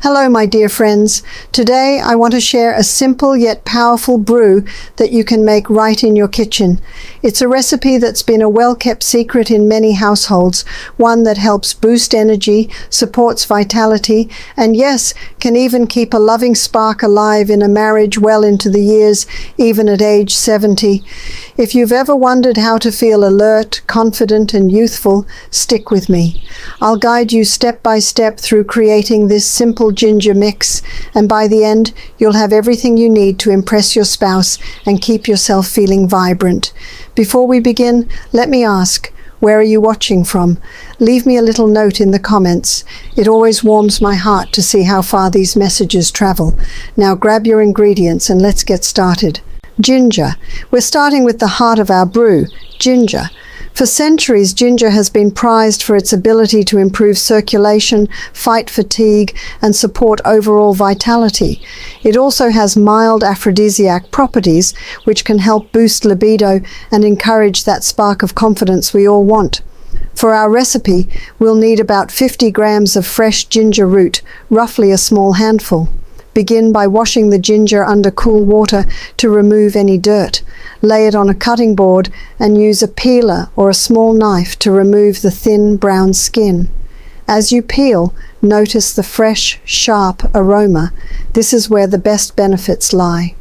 Hello, my dear friends. Today I want to share a simple yet powerful brew that you can make right in your kitchen. It's a recipe that's been a well-kept secret in many households, one that helps boost energy, supports vitality, and yes, can even keep a loving spark alive in a marriage well into the years, even at age 70. If you've ever wondered how to feel alert, confident, and youthful, stick with me. I'll guide you step by step through creating this simple ginger mix, and by the end, you'll have everything you need to impress your spouse and keep yourself feeling vibrant. Before we begin, let me ask, where are you watching from? Leave me a little note in the comments. It always warms my heart to see how far these messages travel. Now grab your ingredients and let's get started. Ginger. We're starting with the heart of our brew, ginger. For centuries, ginger has been prized for its ability to improve circulation, fight fatigue, and support overall vitality. It also has mild aphrodisiac properties, which can help boost libido and encourage that spark of confidence we all want. For our recipe, we'll need about 50 grams of fresh ginger root, roughly a small handful. Begin by washing the ginger under cool water to remove any dirt. Lay it on a cutting board and use a peeler or a small knife to remove the thin brown skin. As you peel, notice the fresh, sharp aroma. This is where the best benefits lie.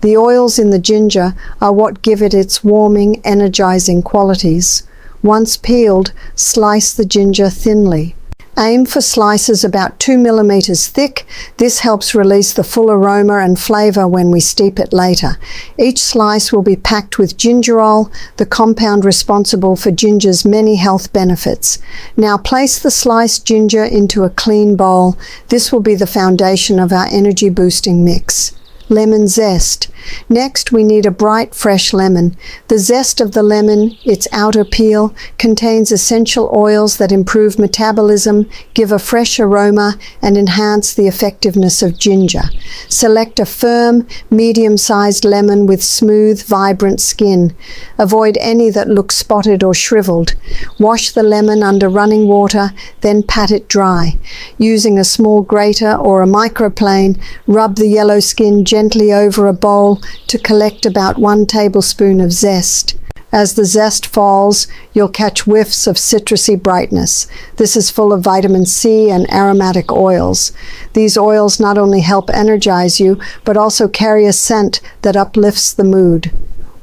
The oils in the ginger are what give it its warming, energizing qualities. Once peeled, slice the ginger thinly. Aim for slices about 2 millimeters thick. This helps release the full aroma and flavor when we steep it later. Each slice will be packed with gingerol, the compound responsible for ginger's many health benefits. Now place the sliced ginger into a clean bowl. This will be the foundation of our energy boosting mix. Lemon zest. Next, we need a bright, fresh lemon. The zest of the lemon, its outer peel, contains essential oils that improve metabolism, give a fresh aroma, and enhance the effectiveness of ginger. Select a firm, medium-sized lemon with smooth, vibrant skin. Avoid any that look spotted or shriveled. Wash the lemon under running water, then pat it dry. Using a small grater or a microplane, rub the yellow skin gently over a bowl to collect about 1 tablespoon of zest. As the zest falls, you'll catch whiffs of citrusy brightness. This is full of vitamin C and aromatic oils. These oils not only help energize you, but also carry a scent that uplifts the mood.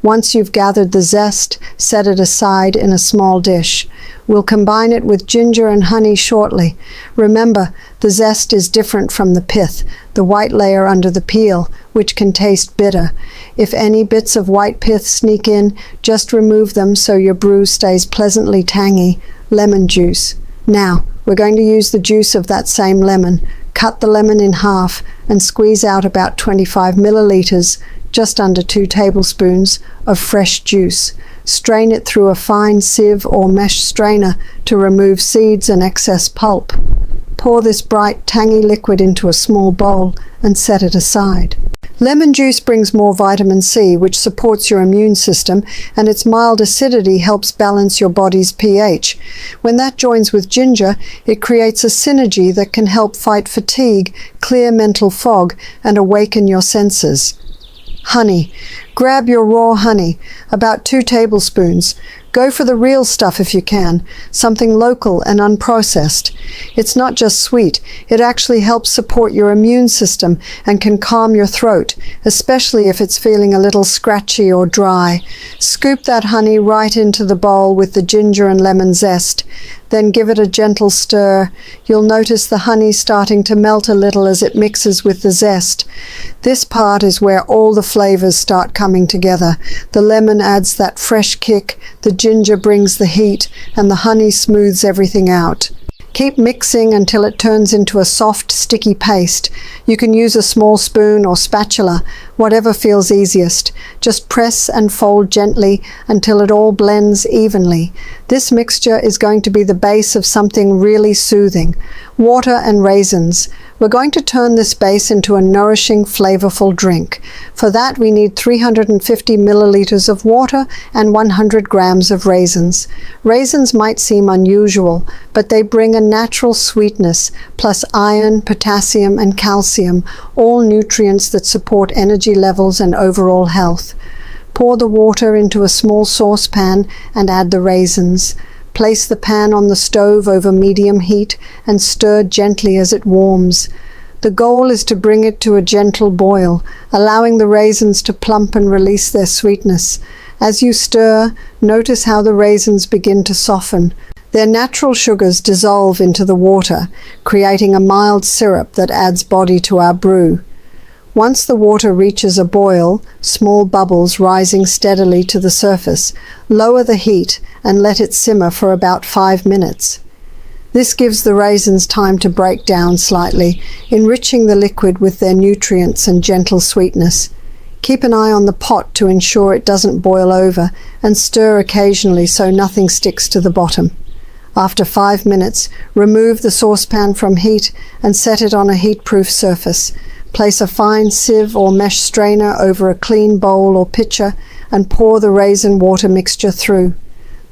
Once you've gathered the zest, set it aside in a small dish. We'll combine it with ginger and honey shortly. Remember, the zest is different from the pith, the white layer under the peel, which can taste bitter. If any bits of white pith sneak in, just remove them so your brew stays pleasantly tangy. Lemon juice. Now, we're going to use the juice of that same lemon. Cut the lemon in half and squeeze out about 25 milliliters, just under 2 tablespoons, of fresh juice. Strain it through a fine sieve or mesh strainer to remove seeds and excess pulp. Pour this bright, tangy liquid into a small bowl and set it aside. Lemon juice brings more vitamin C, which supports your immune system, and its mild acidity helps balance your body's pH. When that joins with ginger, it creates a synergy that can help fight fatigue, clear mental fog, and awaken your senses. Honey. Grab your raw honey, about 2 tablespoons. Go for the real stuff if you can, something local and unprocessed. It's not just sweet, it actually helps support your immune system and can calm your throat, especially if it's feeling a little scratchy or dry. Scoop that honey right into the bowl with the ginger and lemon zest. Then give it a gentle stir. You'll notice the honey starting to melt a little as it mixes with the zest. This part is where all the flavors start coming together. The lemon adds that fresh kick, the ginger brings the heat, and the honey smooths everything out. Keep mixing until it turns into a soft, sticky paste. You can use a small spoon or spatula, whatever feels easiest. Just press and fold gently until it all blends evenly. This mixture is going to be the base of something really soothing. Water and raisins. We're going to turn this base into a nourishing, flavorful drink. For that, we need 350 milliliters of water and 100 grams of raisins. Raisins might seem unusual, but they bring a natural sweetness, plus iron, potassium, and calcium, all nutrients that support energy levels and overall health. Pour the water into a small saucepan and add the raisins. Place the pan on the stove over medium heat and stir gently as it warms. The goal is to bring it to a gentle boil, allowing the raisins to plump and release their sweetness. As you stir, notice how the raisins begin to soften. Their natural sugars dissolve into the water, creating a mild syrup that adds body to our brew. Once the water reaches a boil, small bubbles rising steadily to the surface, lower the heat and let it simmer for about 5 minutes. This gives the raisins time to break down slightly, enriching the liquid with their nutrients and gentle sweetness. Keep an eye on the pot to ensure it doesn't boil over, and stir occasionally so nothing sticks to the bottom. After 5 minutes, remove the saucepan from heat and set it on a heat-proof surface. Place a fine sieve or mesh strainer over a clean bowl or pitcher and pour the raisin water mixture through.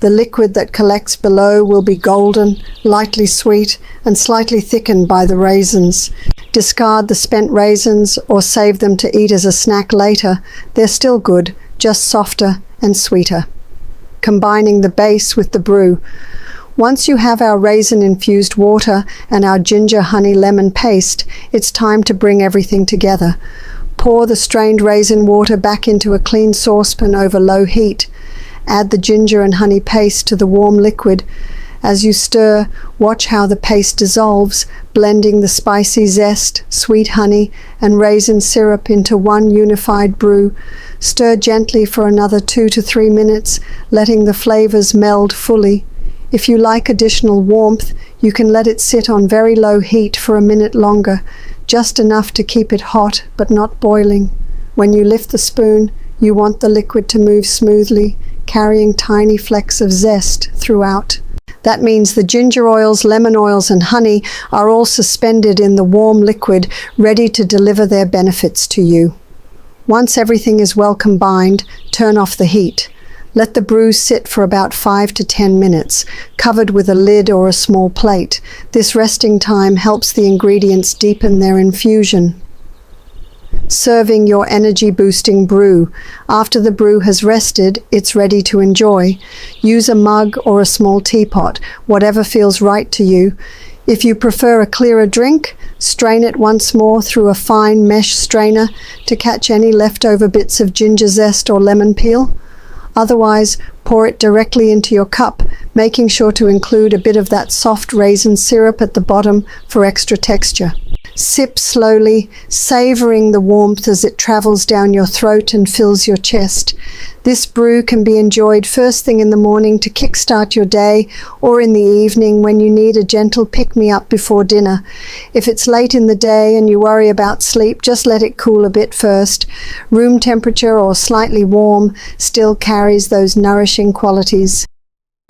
The liquid that collects below will be golden, lightly sweet, and slightly thickened by the raisins. Discard the spent raisins or save them to eat as a snack later. They're still good, just softer and sweeter. Combining the base with the brew. Once you have our raisin-infused water and our ginger-honey-lemon paste, it's time to bring everything together. Pour the strained raisin water back into a clean saucepan over low heat. Add the ginger and honey paste to the warm liquid. As you stir, watch how the paste dissolves, blending the spicy zest, sweet honey, and raisin syrup into one unified brew. Stir gently for another 2 to 3 minutes, letting the flavors meld fully. If you like additional warmth, you can let it sit on very low heat for a minute longer, just enough to keep it hot but not boiling. When you lift the spoon, you want the liquid to move smoothly, carrying tiny flecks of zest throughout. That means the ginger oils, lemon oils, and honey are all suspended in the warm liquid, ready to deliver their benefits to you. Once everything is well combined, turn off the heat. Let the brew sit for about 5 to 10 minutes, covered with a lid or a small plate. This resting time helps the ingredients deepen their infusion. Serving your energy-boosting brew. After the brew has rested, it's ready to enjoy. Use a mug or a small teapot, whatever feels right to you. If you prefer a clearer drink, strain it once more through a fine mesh strainer to catch any leftover bits of ginger zest or lemon peel. Otherwise, pour it directly into your cup, making sure to include a bit of that soft raisin syrup at the bottom for extra texture. Sip slowly, savoring the warmth as it travels down your throat and fills your chest. This brew can be enjoyed first thing in the morning to kickstart your day, or in the evening when you need a gentle pick-me-up before dinner. If it's late in the day and you worry about sleep, just let it cool a bit first. Room temperature or slightly warm still carries those nourishing qualities.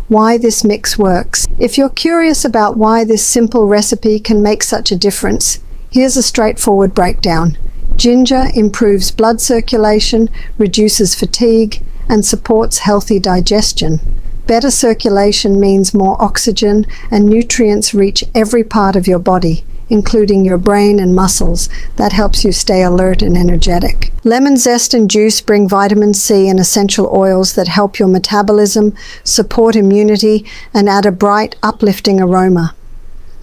Why this mix works. If you're curious about why this simple recipe can make such a difference, here's a straightforward breakdown. Ginger improves blood circulation, reduces fatigue, and supports healthy digestion. Better circulation means more oxygen and nutrients reach every part of your body, including your brain and muscles. That helps you stay alert and energetic. Lemon zest and juice bring vitamin C and essential oils that help your metabolism, support immunity, and add a bright, uplifting aroma.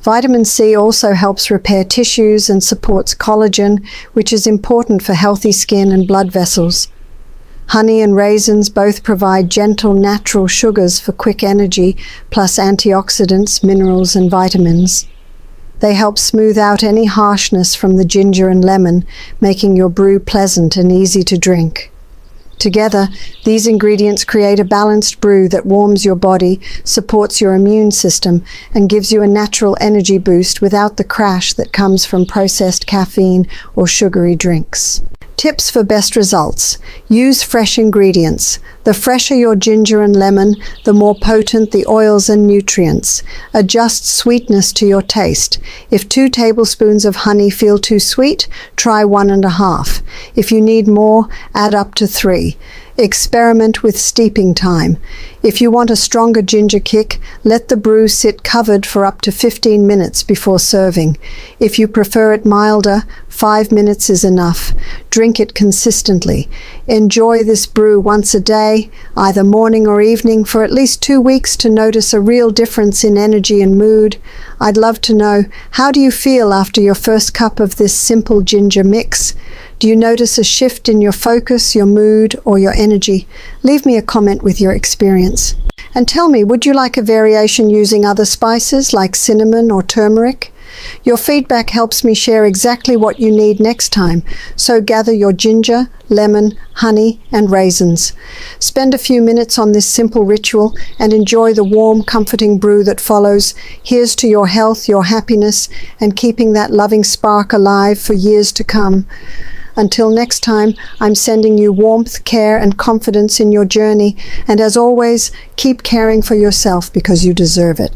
Vitamin C also helps repair tissues and supports collagen, which is important for healthy skin and blood vessels. Honey and raisins both provide gentle natural sugars for quick energy, plus antioxidants, minerals, and vitamins. They help smooth out any harshness from the ginger and lemon, making your brew pleasant and easy to drink. Together, these ingredients create a balanced brew that warms your body, supports your immune system, and gives you a natural energy boost without the crash that comes from processed caffeine or sugary drinks. Tips for best results. Use fresh ingredients. The fresher your ginger and lemon, the more potent the oils and nutrients. Adjust sweetness to your taste. If 2 tablespoons of honey feel too sweet, try 1.5. If you need more, add up to 3. Experiment with steeping time. If you want a stronger ginger kick, let the brew sit covered for up to 15 minutes before serving. If you prefer it milder, 5 minutes is enough. Drink it consistently. Enjoy this brew once a day, either morning or evening, for at least 2 weeks to notice a real difference in energy and mood. I'd love to know, how do you feel after your first cup of this simple ginger mix? Do you notice a shift in your focus, your mood, or your energy? Leave me a comment with your experience. And tell me, would you like a variation using other spices like cinnamon or turmeric? Your feedback helps me share exactly what you need next time, so gather your ginger, lemon, honey, and raisins. Spend a few minutes on this simple ritual and enjoy the warm, comforting brew that follows. Here's to your health, your happiness, and keeping that loving spark alive for years to come. Until next time, I'm sending you warmth, care, and confidence in your journey, and as always, keep caring for yourself because you deserve it.